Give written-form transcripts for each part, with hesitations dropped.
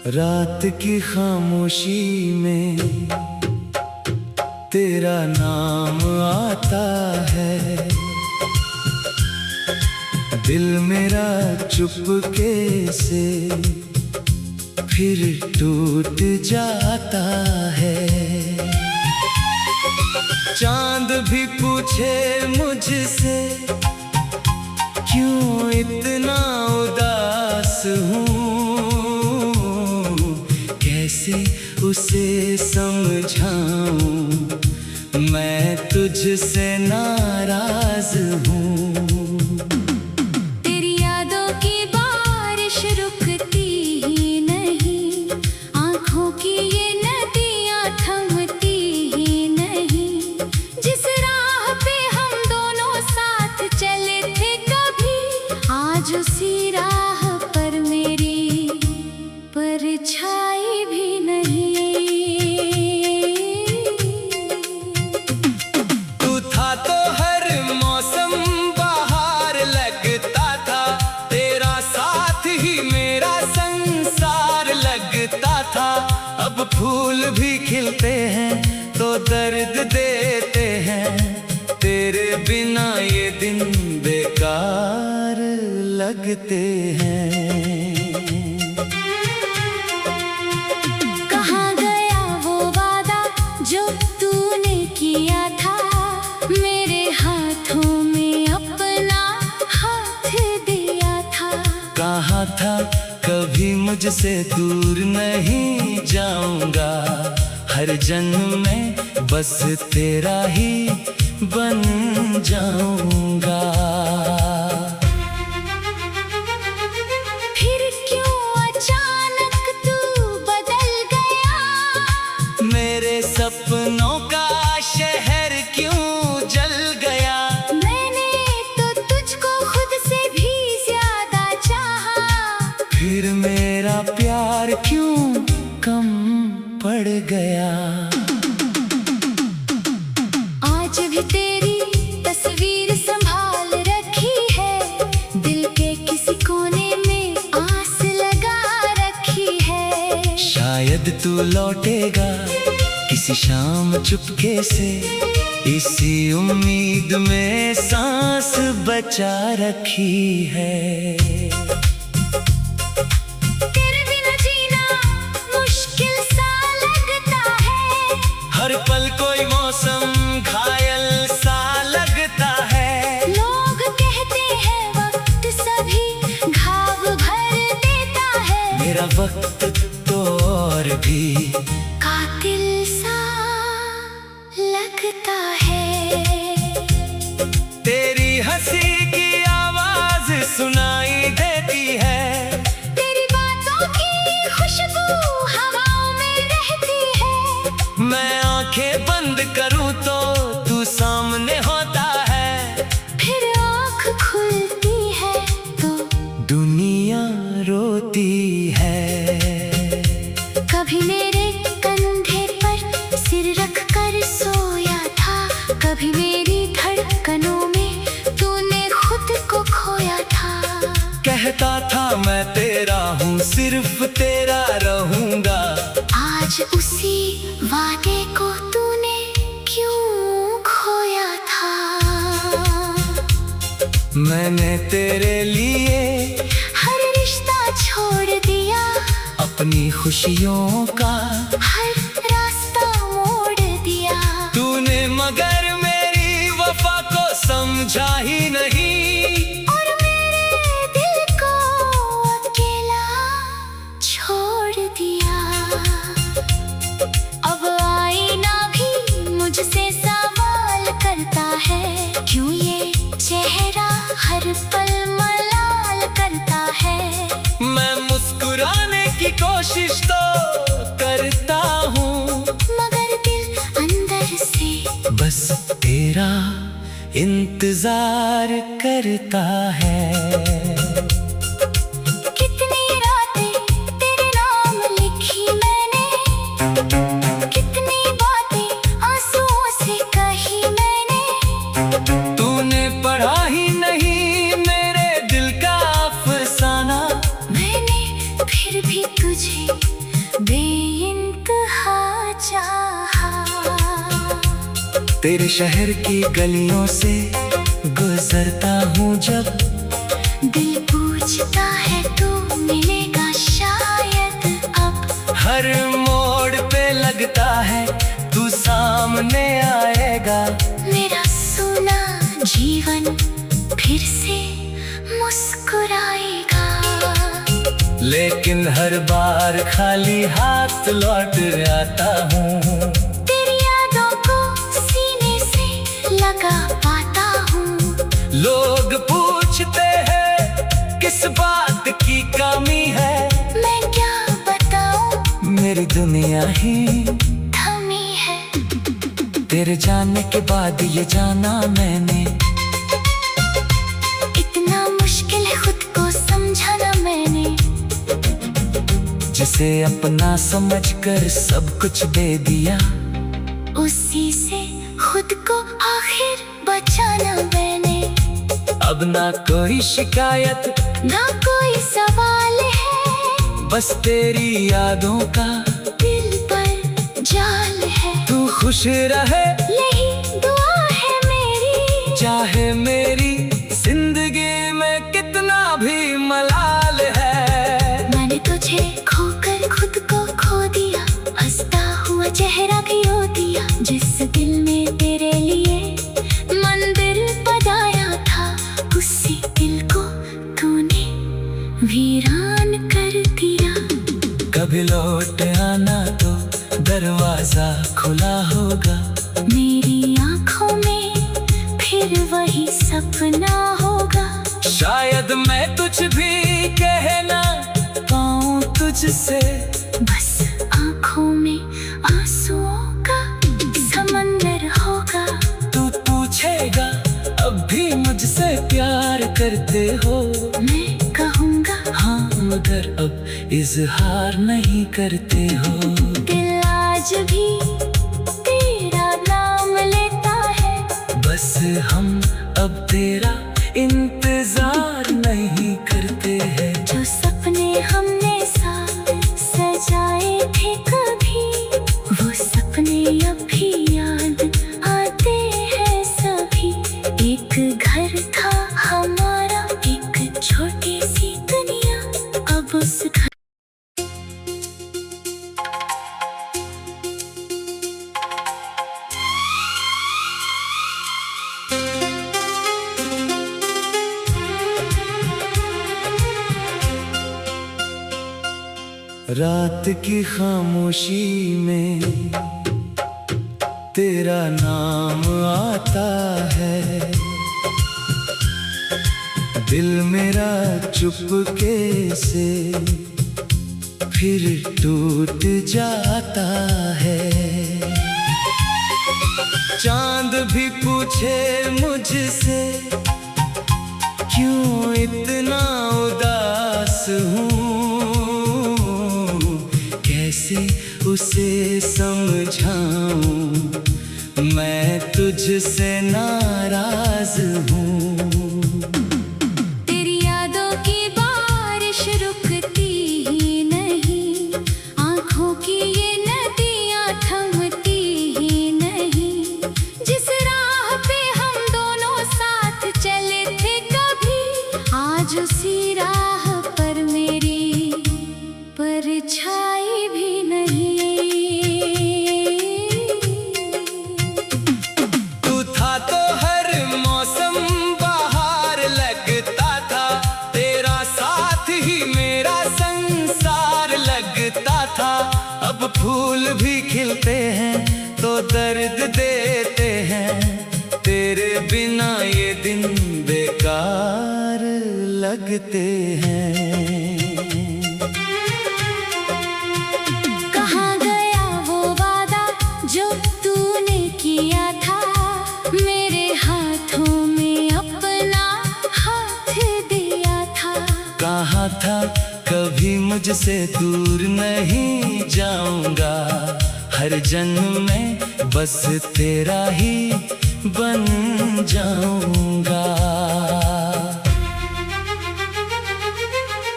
रात की खामोशी में तेरा नाम आता है, दिल मेरा चुपके से फिर टूट जाता है। चांद भी पूछे मुझसे क्यों इतना उदास हूँ, कैसे उसे समझाऊं मैं तुझसे नाराज हूँ। तेरी यादों की बारिश रुकती ही नहीं, आँखों की ये नदियाँ थमती ही नहीं। जिस राह पे हम दोनों साथ चले थे कभी, आज उसी राह पर मेरी परछाई भी नहीं। तू था तो हर मौसम बाहर लगता था, तेरा साथ ही मेरा संसार लगता था। अब फूल भी खिलते हैं तो दर्द देते हैं, तेरे बिना ये दिन बेकार लगते हैं। कहाँ गया वो वादा जो तूने किया था, मेरे हाथों में अपना हाथ दिया था। कहा था कभी मुझसे दूर नहीं जाऊंगा, हर जन्म में बस तेरा ही बन जाऊंगा। फिर क्यों अचानक तू बदल गया, मेरे सपनों का शहर क्यों जल गया। मैंने तो तुझको खुद से भी ज्यादा चाहा, फिर मेरा प्यार क्यों कम पड़ गया। आज भी तेरी तस्वीर संभाल रखी है, दिल के किसी कोने में आस लगा रखी है। शायद तू लौटेगा किसी शाम चुपके से, इसी उम्मीद में सांस बचा रखी है। तेरे बिना जीना मुश्किल सा लगता है, हर पल कोई मौसम घायल सा लगता है। लोग कहते हैं वक्त सभी घाव भर देता है, मेरा वक्त तो और भी कातिल सा लगता है। तेरी हंसी की आवाज सुनाई देती है, तेरी बातों की खुशबू हवाओं में रहती है। मैं आंखें बंद करूं तो तू सामने होता है, फिर आँख खुलती है तो दुनिया रोती है। कभी मेरे कंधे पर सिर रख कर सोया था, कभी मेरी धड़कनों में तूने खुद को खोया था। कहता था मैं तेरा हूँ, सिर्फ तेरा रहूंगा। आज उसी वादे को तूने क्यों खोया था। मैंने तेरे लिए हर रिश्ता छोड़ दिया, अपनी खुशियों का हर रास्ता मोड़ दिया। तूने मगर मेरी वफा को समझा ही नहीं, और मेरे दिल को अकेला छोड़ दिया। अब आईना भी मुझसे सवाल करता है, क्यों ये चेहरा हर पल मलाल करता है। मैं मुस्कुराने की कोशिश तो करता हूँ, मगर दिल अंदर से बस तेरा इंतजार करता है। कितनी रातें तेरे नाम लिखी मैंने, कितनी बातें आंसुओं से कही मैंने। तूने पढ़ा ही नहीं मेरे दिल का अफसाना, मैंने फिर फिर भी तुझे बेइंतहा चाहा। तेरे शहर की गलियों से गुजरता हूँ जब, दिल पूछता है तू मिलेगा शायद अब। हर मोड़ पे लगता है तू सामने आएगा। मेरा सुना जीवन फिर से मुस्कुराएगा। लेकिन हर बार खाली हाथ लौट आता हूँ। तेरी यादों को सीने से लगा पाता हूँ। लोग पूछते हैं किस बात की कमी है, मैं क्या बताऊँ मेरी दुनिया ही थमी है। तेरे जाने के बाद ये जाना मैंने, इतना मुश्किल है खुद को समझाना मैंने। जिसे अपना समझकर सब कुछ दे दिया, उसी से खुद को आखिर बचाना मैंने। अब ना कोई शिकायत ना कोई सवाल है, बस तेरी यादों का दिल पर जाल है। तू खुश रहे यही दुआ है मेरी, चाहे मेरी जिंदगी में कितना भी मलाल है। मैंने तुझे खोकर खुद को खो दिया, हंसता हुआ चेहरा खो दिया। जिस दिल में तेरे लिए मंदिर बजाया था, उसी दिल को तूने वीरान कर दिया। कभी लौट आना तो दरवाजा खुला होगा, मेरी आंखों में फिर वही सपना होगा। शायद मैं कुछ भी कहना पाऊँ तुझसे, बस आंखों में आंसुओं का समंदर होगा। तू पूछेगा अब भी मुझसे प्यार करते हो, मैं कहूँगा हाँ मगर अब इजहार नहीं करते हो। दिल आज भी तेरा नाम लेता है, बस हम अब तेरा इंतजार नहीं करते हैं। जो सपने हमने साथ सजाए थे कभी, वो सपने अब भी याद आते हैं सभी। एक घर था हमारा, एक छोटी सी दुनिया, अब उस घर रात की खामोशी में तेरा नाम आता है, दिल मेरा चुपके से फिर टूट जाता है। चांद भी पूछे मुझसे क्यों इतना उदास हूँ, कैसे उसे समझाऊं मैं तुझसे नाराज हूँ। तेरी यादों की बारिश रुकती ही नहीं, आंखों की ये नदियां थमती ही नहीं। जिस राह पे हम दोनों साथ चले थे कभी, आज उसी राह पर मेरी परछाई भी नहीं। तू था तो हर मौसम बाहर लगता था, तेरा साथ ही मेरा संसार लगता था। अब फूल भी खिलते हैं तो दर्द देते हैं, तेरे बिना ये दिन बेकार लगते हैं। कहाँ गया वो वादा जो तूने किया था, मेरे हाथों में अपना हाथ दिया था। कहा था कभी मुझसे दूर नहीं जाऊंगा, हर जन्म में बस तेरा ही बन जाऊंगा।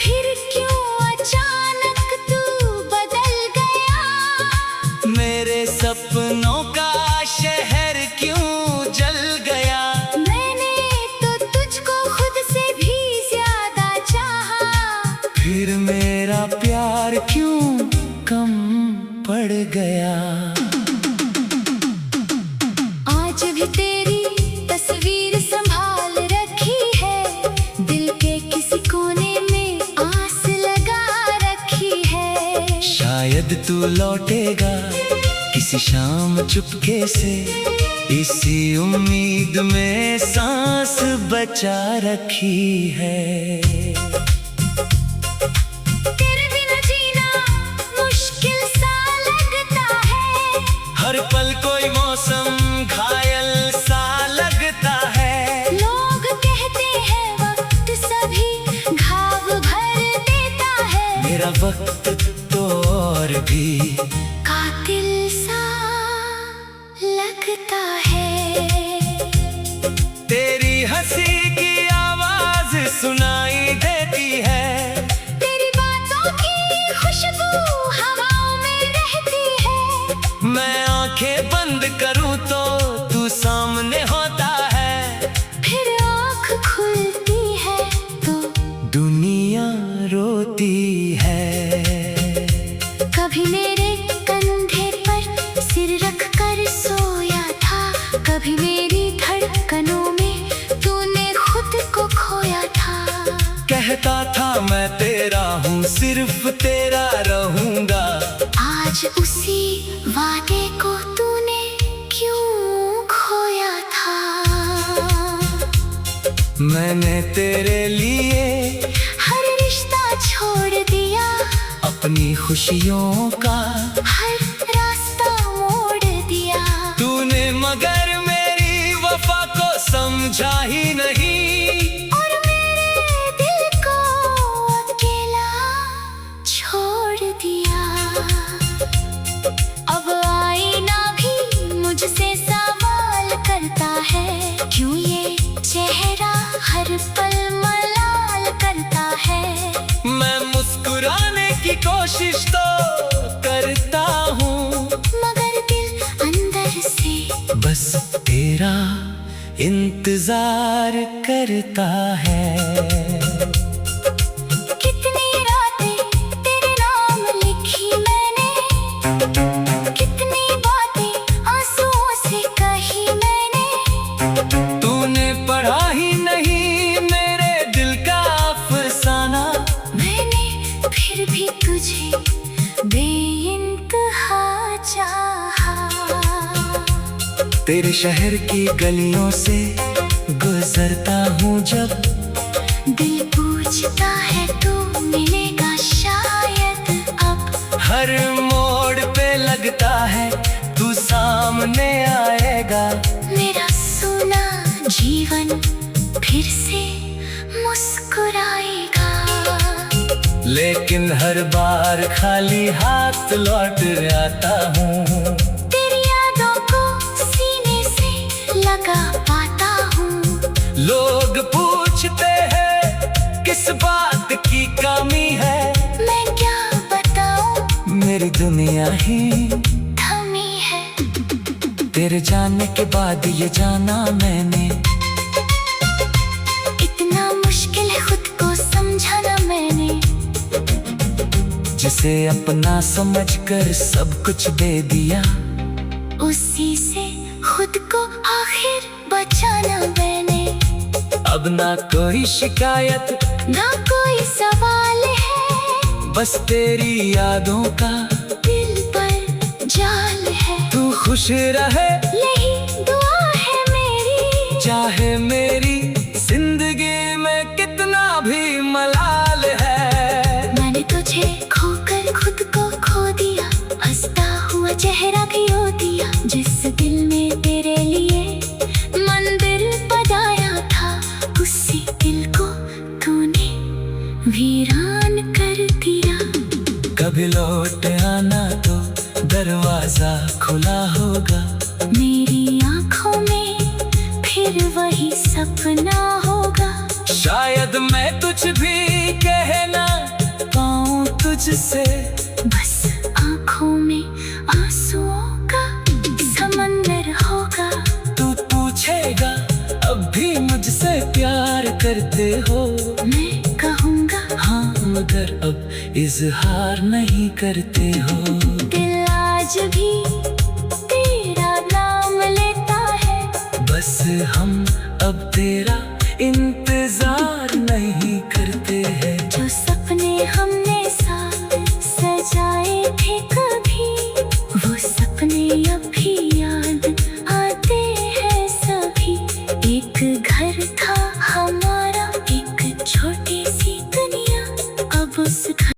फिर क्यों अचानक बार क्यों कम पड़ गया। आज भी तेरी तस्वीर संभाल रखी है, दिल के किसी कोने में आस लगा रखी है। शायद तू लौटेगा किसी शाम चुपके से, इसी उम्मीद में सांस बचा रखी है। तेरे बिना जीना मुश्किल सा लगता है, हर पल कोई मौसम घायल सा लगता है। लोग कहते हैं वक्त सभी घाव भर देता है, मेरा वक्त तो और भी कातिल सा लगता है। तेरी हंसी की आवाज सुनाई देती है, तेरी बातों की खुशबू हवाओं में रहती है। मैं आंखें बंद करूं तो तू सामने होता है, फिर आँख खुलती है तो दुनिया रोती है। कभी मेरे कंधे पर सिर रख कर सोया था, कभी मेरी धड़कनों में तूने खुद को खोया था। कहता था मैं तेरा हूँ, सिर्फ तेरा रहूंगा। आज उसी वादे को तूने क्यों खोया था। मैंने तेरे लिए हर रिश्ता छोड़ दिया, अपनी खुशियों का हर रास्ता मोड़ दिया। तूने मगर मेरी वफा को समझा ही नहीं, और मेरे दिल को अकेला छोड़ दिया। अब आईना भी मुझसे सवाल करता है, क्यों ये चेहरा हर पल मलाल करता है। मैं मुस्कुराने की कोशिश तो करता हूँ, मगर दिल अंदर से बस तेरा इंतजार करता है। कितनी रातें तेरे नाम लिखी मैंने, कितनी बातें आंसुओं से कही मैंने। तूने पढ़ा ही नहीं मेरे दिल का अफसाना, मैंने फिर भी तुझे बेइंतहा चाहा। तेरे शहर की गलियों से गुजरता हूँ जब, दिल पूछता है तू मिलेगा शायद अब। हर मोड़ पे लगता है तू सामने आएगा। मेरा सुना जीवन फिर से मुस्कुराएगा, लेकिन हर बार खाली हाथ लौट आता हूँ। तेरी यादों को सीने से लगा पाता हूँ। लोग पूछते हैं किस बात की कमी है, मैं क्या बताऊँ मेरी दुनिया ही थमी है। तेरे जाने के बाद ये जाना मैंने, इतना मुश्किल है खुद को समझाना मैंने। जिसे अपना समझकर सब कुछ दे दिया, उसी से खुद को आखिर बचाना मैंने। अब ना कोई शिकायत ना कोई सवाल है, बस तेरी यादों का दिल पर जाल है। तू खुश रहे यही दुआ है मेरी, चाहे मेरी जिंदगी में कितना भी मलाल है। मैंने तुझे खोकर खुद को खो दिया, हंसता हुआ चेहरा भी हो दिया। जिस दिल में तेरे लिए मंदिर बजाया था, उसी दिल को तूने वीरान कर दिया। कभी लौट आना तो दरवाजा खुला होगा, मेरी आंखों में फिर वही सपना होगा। शायद मैं कुछ भी कहना पाऊं तुझसे, बस आंखों में आंसुओं का समंदर होगा। तू पूछेगा अब भी मुझसे प्यार करते हो, मैं कहूँगा हाँ मगर अब इजहार नहीं करते हो। दिल आज भी तेरा नाम लेता है, बस हम अब तेरा इंतजार